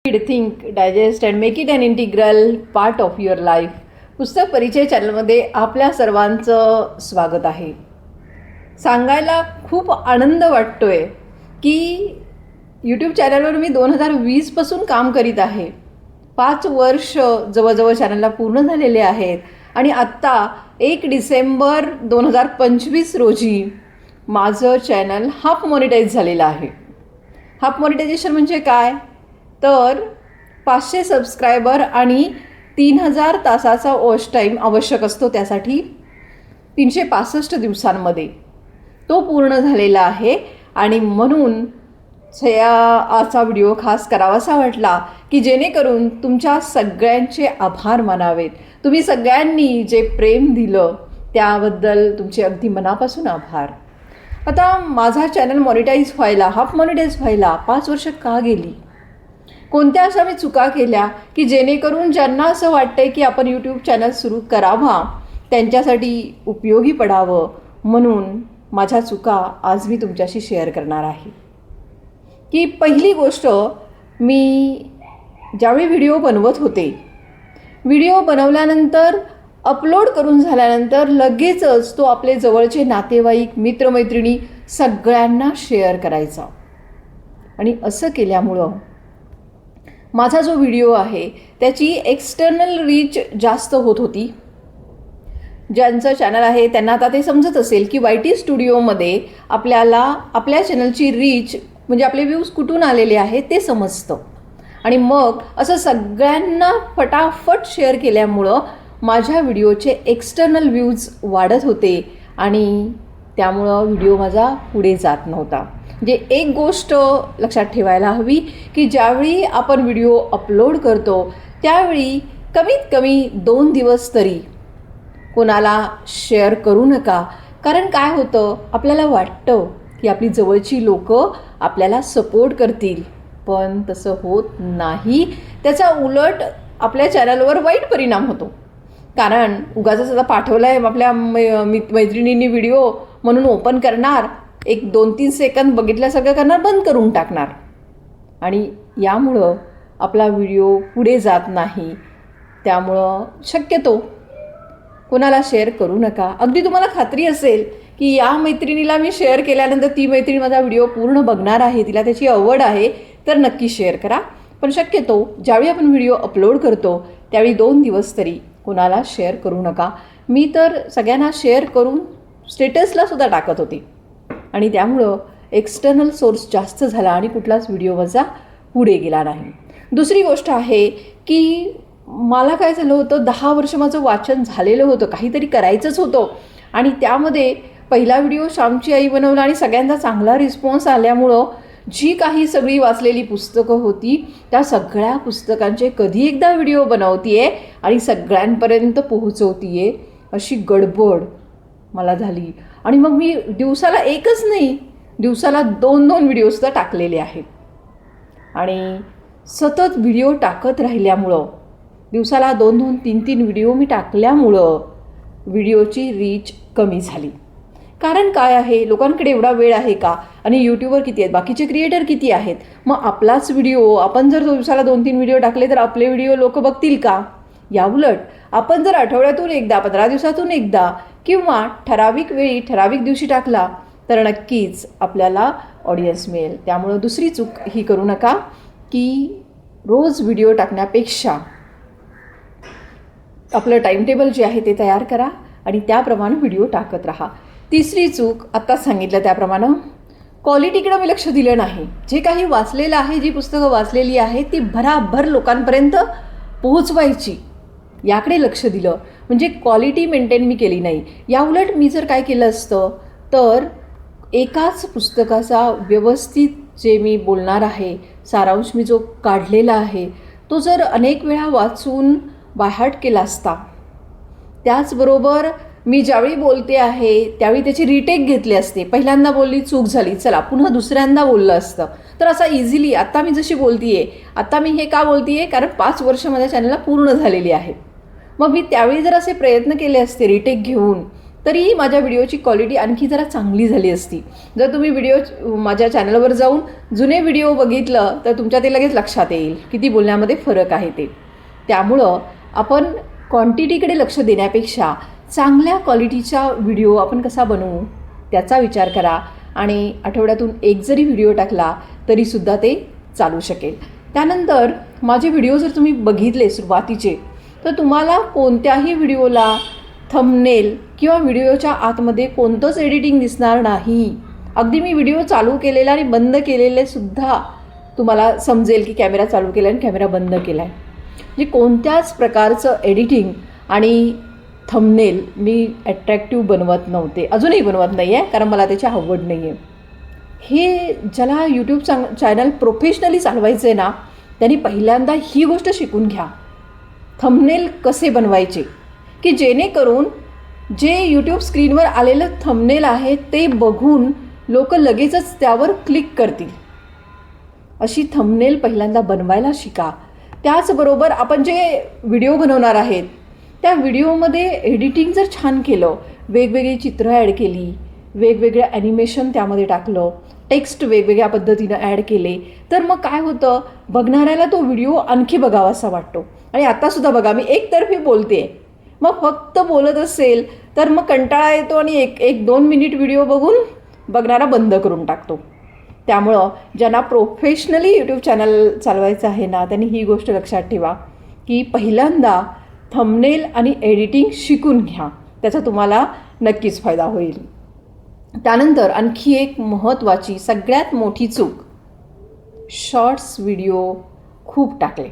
Read, think, digest and make it an integral part of your life. पुस्तक परिचय चॅनलमध्ये आपल्या सर्वांचं स्वागत आहे. सांगायला खूप आनंद वाटतोय की यूट्यूब चॅनलवर मी 2020 पासून काम करीत आहे. 5 वर्ष जवळजवळ चॅनलला पूर्ण झालेले आहेत आणि आत्ता 1 डिसेंबर 2025 रोजी माझं चॅनल हाफ मॉनिटाईज झालेलं आहे. हाफ मॉनिटायझेशन म्हणजे काय, तर 500 सबस्क्रायबर आणि 3000 तासाचा वॉच टाईम आवश्यक असतो. त्यासाठी 365 दिवसांमध्ये तो पूर्ण झालेला आहे. आणि म्हणून आजचा व्हिडिओ खास करावासा वाटला की जेणेकरून तुमच्या सगळ्यांचे आभार मानावेत. तुम्ही सगळ्यांनी जे प्रेम दिलं त्याबद्दल तुमचे अगदी मनापासून आभार. आता माझा चॅनल मॉनिटाईज व्हायला, हाफ मॉनिटाईज व्हायला 5 वर्ष का गेली? कोणत्या अशा मी चुका केल्या की जेणेकरून ज्यांना असं वाटतंय की आपण यूट्यूब चॅनल सुरू करावा त्यांच्यासाठी उपयोगी पडावं, म्हणून माझ्या चुका आज मी तुमच्याशी शेअर करणार आहे. की पहिली गोष्ट, मी ज्यावेळी व्हिडिओ बनवत होते, व्हिडिओ बनवल्यानंतर अपलोड करून झाल्यानंतर लगेचच तो आपले जवळचे नातेवाईक, मित्रमैत्रिणी सगळ्यांना शेअर करायचा. आणि असं केल्यामुळं माझा जो व्हिडिओ आहे त्याची एक्सटर्नल रीच जास्त होत होती. ज्यांचं चॅनल आहे त्यांना आता ते समजत असेल की YT स्टुडिओमध्ये आपल्याला आपल्या चॅनलची रीच म्हणजे आपले व्ह्यूज कुठून आलेले आहेत ते समजतं. आणि मग असं सगळ्यांना फटाफट शेअर केल्यामुळं माझ्या व्हिडिओचे एक्सटर्नल व्ह्यूज वाढत होते आणि त्यामुळं व्हिडिओ माझा पुढे जात नव्हता. म्हणजे एक गोष्ट लक्षात ठेवायला हवी की ज्यावेळी आपण व्हिडिओ अपलोड करतो त्यावेळी कमीत कमी 2 दिवस तरी कोणाला शेअर करू नका. कारण काय होतं, आपल्याला वाटतं की आपली जवळची लोकं आपल्याला सपोर्ट करतील, पण तसं होत नाही. त्याचा उलट आपल्या चॅनलवर वाईट परिणाम होतो. कारण उगाचच आता पाठवला आहे आपल्या मैत्रिणींनी व्हिडिओ म्हणून ओपन करणार, 1-2-3 सेकंद बघितल्या सगळं करणार, बंद करून टाकणार आणि यामुळं आपला व्हिडिओ पुढे जात नाही. त्यामुळं शक्यतो कोणाला शेअर करू नका. अगदी तुम्हाला खात्री असेल की या मैत्रिणीला मी शेअर केल्यानंतर ती मैत्रीण माझा व्हिडिओ पूर्ण बघणार आहे, तिला त्याची आवड आहे, तर नक्की शेअर करा. पण शक्यतो ज्यावेळी आपण व्हिडिओ अपलोड करतो त्यावेळी 2 दिवस तरी कोणाला शेअर करू नका. मी तर सगळ्यांना शेअर करून स्टेटसलासुद्धा टाकत होते आणि त्यामुळं एक्सटर्नल सोर्स जास्त झाला आणि कुठलाच व्हिडिओ माझा पुढे गेला नाही. दुसरी गोष्ट आहे की मला काय झालं होतं, 10 वर्ष माझं वाचन झालेलं होतं, काहीतरी करायचंच होतं आणि त्यामध्ये पहिला व्हिडिओ श्यामची आई बनवला आणि सगळ्यांचा चांगला रिस्पॉन्स आल्यामुळं जी काही सगळी वाचलेली पुस्तकं होती त्या सगळ्या पुस्तकांचे कधी एकदा व्हिडिओ बनवते आहे आणि सगळ्यांपर्यंत पोहोचवते आहे अशी गडबड मला झाली. आणि मग मी दिवसाला एकच नाही, दिवसाला 2-2 व्हिडिओसुद्धा टाकलेले आहेत. आणि सतत व्हिडिओ टाकत राहिल्यामुळं, दिवसाला 2-2, 3-3 व्हिडिओ मी टाकल्यामुळं व्हिडिओची रीच कमी झाली. कारण काय आहे, लोकांकडे एवढा वेळ आहे का? आणि यूट्यूबवर किती आहेत, बाकीचे क्रिएटर किती आहेत? मग आपलाच व्हिडिओ आपण जर दिवसाला 2-3 व्हिडिओ टाकले तर आपले व्हिडिओ लोक बघतील का? याउलट आपण जर आठवड्यातून एकदा, 15 दिवसातून एकदा किंवा ठराविक वेळी ठराविक दिवशी टाकला तर नक्कीच आपल्याला ऑडियन्स मिळेल. त्यामुळं दुसरी चूक ही करू नका की रोज व्हिडिओ टाकण्यापेक्षा आपलं टाईमटेबल जे आहे ते तयार करा आणि त्याप्रमाणे व्हिडिओ टाकत राहा. तिसरी चूक आत्ताच सांगितलं त्याप्रमाणे क्वालिटीकडं मी लक्ष दिलं नाही. जे काही वाचलेलं आहे, जी पुस्तकं वाचलेली आहेत ती भराभर लोकांपर्यंत पोहोचवायची याकडे लक्ष दिलं, म्हणजे क्वालिटी मेंटेन मी केली नाही. याउलट मी जर काय केलं असतं तर एकाच पुस्तकाचा व्यवस्थित जे मी बोलणार आहे, सारांश मी जो काढलेला आहे तो जर अनेक वेळा वाचून बायहार्ट केला असता, त्याचबरोबर मी ज्यावेळी बोलते आहे त्यावेळी त्याची रिटेक घेतली असते, पहिल्यांदा बोलली चूक झाली, चला पुन्हा दुसऱ्यांदा बोललं असतं, तर असा इझिली आत्ता मी जशी बोलते आहे, आत्ता मी हे का बोलते आहे, कारण 5 वर्ष माझ्या चॅनलला पूर्ण झालेली आहेत. मग मी त्यावेळी जर असे प्रयत्न केले असते रिटेक घेऊन तरी माझ्या व्हिडिओची क्वालिटी आणखी जरा चांगली झाली असती. जर तुम्ही व्हिडिओ माझ्या चॅनलवर जाऊन जुने व्हिडिओ बघितलं तर तुमच्या ते लगेच लक्षात येईल किती बोलण्यामध्ये फरक आहे ते. त्यामुळं आपण क्वांटिटीकडे लक्ष देण्यापेक्षा चांगल्या क्वालिटीचा व्हिडिओ आपण कसा बनवू त्याचा विचार करा आणि आठवड्यातून एक जरी व्हिडिओ टाकला तरीसुद्धा ते चालू शकेल. त्यानंतर माझे व्हिडिओ जर तुम्ही बघितले सुरुवातीचे तर तुम्हाला कोणत्याही व्हिडिओला थंबनेल किंवा व्हिडिओच्या आतमध्ये कोणतंच एडिटिंग दिसणार नाही. अगदी मी व्हिडिओ चालू केलेला आणि बंद केलेले सुद्धा तुम्हाला समजेल की कॅमेरा चालू केला आणि कॅमेरा बंद केला आहे. म्हणजे कोणत्याच प्रकारचं एडिटिंग आणि थंबनेल मी ॲट्रॅक्टिव्ह बनवत नव्हते, अजूनही बनवत नाही आहे, कारण मला त्याची आवड नाही आहे. हे ज्याला यूट्यूब चॅनल प्रोफेशनली चालवायचं आहे ना त्यांनी पहिल्यांदा ही गोष्ट शिकून घ्या, थंबनेल कसे बनवायचे, की जेणेकरून जे यूट्यूब स्क्रीनवर आलेलं थंबनेल आहे ते बघून लोक लगेचच त्यावर क्लिक करतील. अशी थंबनेल पहिल्यांदा बनवायला शिका. त्याचबरोबर आपण जे व्हिडिओ बनवणार आहेत त्या व्हिडिओमध्ये एडिटिंग जर छान केलं, वेगवेगळी चित्र ॲड केली, वेगवेगळं ॲनिमेशन त्यामध्ये टाकलं, टेक्स्ट वेगवेगळ्या पद्धतीनं ॲड केले तर मग काय होतं, बघणाऱ्याला तो व्हिडिओ आणखी बघावासा वाटतो. आणि आत्तासुद्धा बघा मी एकतर्फी बोलते, मग फक्त बोलत असेल तर मग कंटाळा येतो आणि एक 2 मिनिट व्हिडिओ बघून बघणारा बंद करून टाकतो. त्यामुळं ज्यांना प्रोफेशनली यूट्यूब चॅनल चालवायचं आहे ना त्यांनी ही गोष्ट लक्षात ठेवा की पहिल्यांदा थंबनेल आणि एडिटिंग शिकून घ्या, त्याचा तुम्हाला नक्कीच फायदा होईल. त्यानंतर आणखी एक महत्त्वाची सगळ्यात मोठी चूक, शॉर्ट्स व्हिडिओ खूप टाकले.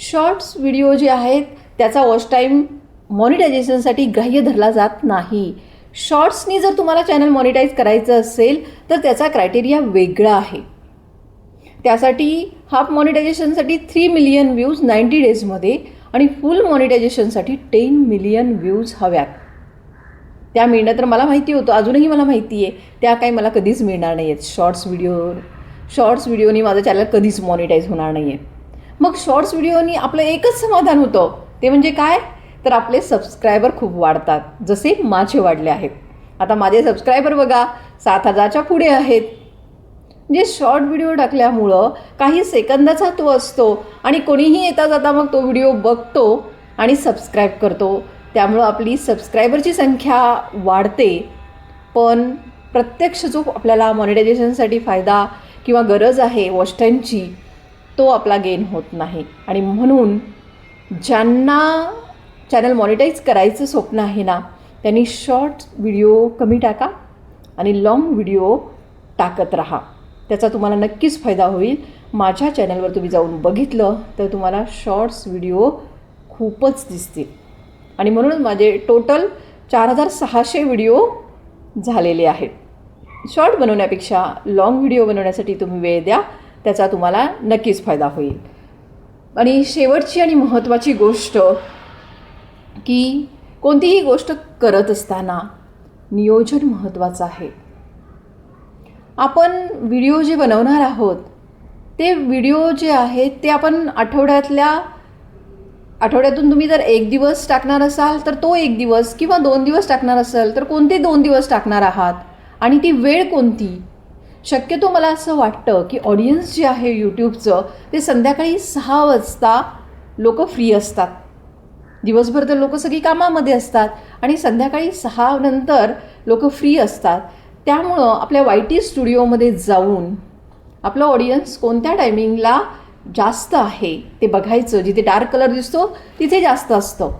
शॉर्ट्स व्हिडिओ जे आहेत त्याचा वॉच टाईम मॉनिटायझेशनसाठी ग्राह्य धरला जात नाही. शॉर्ट्सनी जर तुम्हाला चॅनल मॉनिटाईज करायचं असेल तर त्याचा क्रायटेरिया वेगळा आहे. त्यासाठी हाफ मॉनिटायझेशनसाठी 3 मिलियन व्ह्यूज 90 डेजमध्ये आणि फुल मॉनिटायझेशनसाठी 10 मिलियन व्ह्यूज हव्यात. त्या मिळणं तर मला माहिती होतं, अजूनही मला माहिती आहे, त्या काही मला कधीच मिळणार नाही आहेत. शॉर्ट्स व्हिडिओनी माझं चॅनल कधीच मॉनिटाईज होणार नाही आहे. मग शॉर्ट्स व्हिडिओनी आपलं एकच समाधान होतं, ते म्हणजे काय, तर आपले सबस्क्रायबर खूप वाढतात, जसे माझे वाढले आहेत. आता माझे सबस्क्रायबर बघा 7,000च्या पुढे आहेत. म्हणजे शॉर्ट व्हिडिओ टाकल्यामुळं काही सेकंदाचा तो असतो आणि कोणीही येता जाता मग तो व्हिडिओ बघतो आणि सबस्क्राईब करतो. त्यामुळं आपली सबस्क्रायबरची संख्या वाढते, पण प्रत्यक्ष जो आपल्याला मॉनिटायझेशनसाठी फायदा किंवा गरज आहे वॉच टाईमची तो आपला गेन होत नाही. आणि म्हणून ज्यांना चॅनल मॉनिटाईज करायचं स्वप्न आहे ना त्यांनी शॉर्ट व्हिडिओ कमी टाका आणि लाँग व्हिडिओ टाकत राहा, त्याचा तुम्हाला नक्कीच फायदा होईल. माझ्या चॅनलवर तुम्ही जाऊन बघितलं तर तुम्हाला शॉर्ट्स व्हिडिओ खूपच दिसतील आणि म्हणून माझे टोटल 4,600 व्हिडिओ झालेले आहेत. शॉर्ट बनवण्यापेक्षा लाँग व्हिडिओ बनवण्यासाठी तुम्ही वेळ द्या, त्याचा तुम्हाला नक्कीच फायदा होईल. आणि शेवटची आणि महत्त्वाची गोष्ट की कोणतीही गोष्ट करत असताना नियोजन महत्त्वाचं आहे. आपण व्हिडिओ जे बनवणार आहोत ते व्हिडिओ जे आहेत ते आपण आठवड्यातून तुम्ही जर 1 दिवस टाकणार असाल तर तो 1 दिवस किंवा 2 दिवस टाकणार असाल तर कोणते 2 दिवस टाकणार आहात आणि ती वेळ कोणती. शक्यतो मला असं वाटतं की ऑडियन्स जे आहे यूट्यूबचं ते संध्याकाळी 6 वाजता लोक फ्री असतात. दिवसभर तर लोक सगळी कामामध्ये असतात आणि संध्याकाळी 6 नंतर लोक फ्री असतात. त्यामुळं आपल्या YT स्टुडिओमध्ये जाऊन आपलं ऑडियन्स कोणत्या टायमिंगला जास्त आहे ते बघायचं. जिथे डार्क कलर दिसतो तिथे जास्त असतं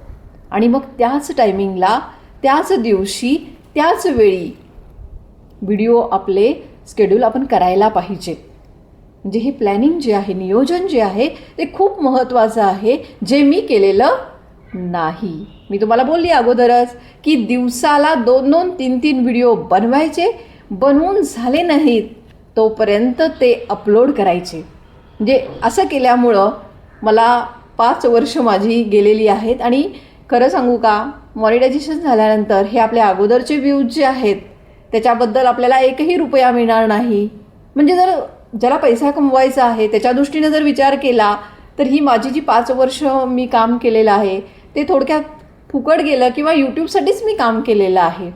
आणि मग त्याच टायमिंगला त्याच दिवशी त्याच वेळी व्हिडिओ आपले स्केड्यूल आपण करायला पाहिजे. म्हणजे हे प्लॅनिंग जे आहे, नियोजन जे आहे ते खूप महत्त्वाचं आहे, जे मी केलेलं नाही. मी तुम्हाला बोलली अगोदरच की दिवसाला 2-2, 3-3 व्हिडिओ बनवायचे, बनवून झाले नाहीत तोपर्यंत ते अपलोड करायचे. म्हणजे असं केल्यामुळं मला 5 वर्ष माझी गेलेली आहेत. आणि खरं सांगू का, मॉनिटायझेशन झाल्यानंतर हे आपल्या अगोदरचे व्ह्यूज जे आहेत त्याच्याबद्दल आपल्याला 1ही रुपया मिळणार नाही. म्हणजे जर ज्याला पैसा कमवायचा आहे त्याच्या दृष्टीने जर विचार केला तर ही माझी जी 5 वर्ष मी काम केलेलं आहे ते थोडक्यात फुकट गेलं किंवा यूट्यूबसाठीच मी काम केलेलं आहे,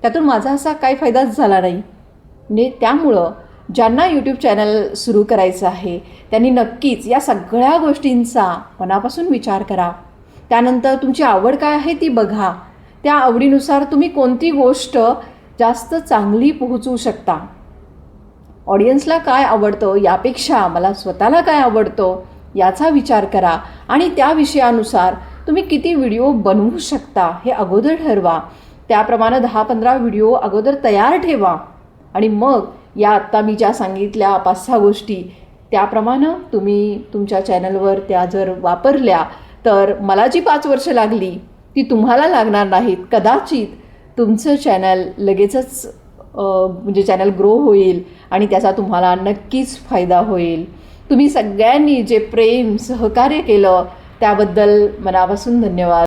त्यातून माझा असा काही फायदाच झाला नाही. म्हणजे त्यामुळं ज्यांना यूट्यूब चॅनल सुरू करायचं आहे त्यांनी नक्कीच या सगळ्या गोष्टींचा मनापासून विचार करा. त्यानंतर तुमची आवड काय आहे ती बघा. त्या आवडीनुसार तुम्ही कोणती गोष्ट जास्त चांगली पोहोचवू शकता. ऑडियन्सला काय आवडतं यापेक्षा मला स्वतःला काय आवडतं याचा विचार करा आणि त्या विषयानुसार तुम्ही किती व्हिडिओ बनवू शकता हे अगोदर ठरवा. त्याप्रमाणे 10-15 व्हिडिओ अगोदर तयार ठेवा आणि मग या आत्ता मी ज्या सांगितल्या 5-6 गोष्टी त्याप्रमाणे तुम्ही तुमच्या चॅनलवर त्या जर वापरल्या तर मला जी 5 वर्ष लागली ती तुम्हाला लागणार नाहीत. कदाचित तुमचं चॅनल लगेचच म्हणजे चॅनल ग्रो होईल आणि त्याचा तुम्हाला नक्कीच फायदा होईल. तुम्ही सगळ्यांनी जे प्रेम सहकार्य केलं त्याबद्दल मनापासून धन्यवाद.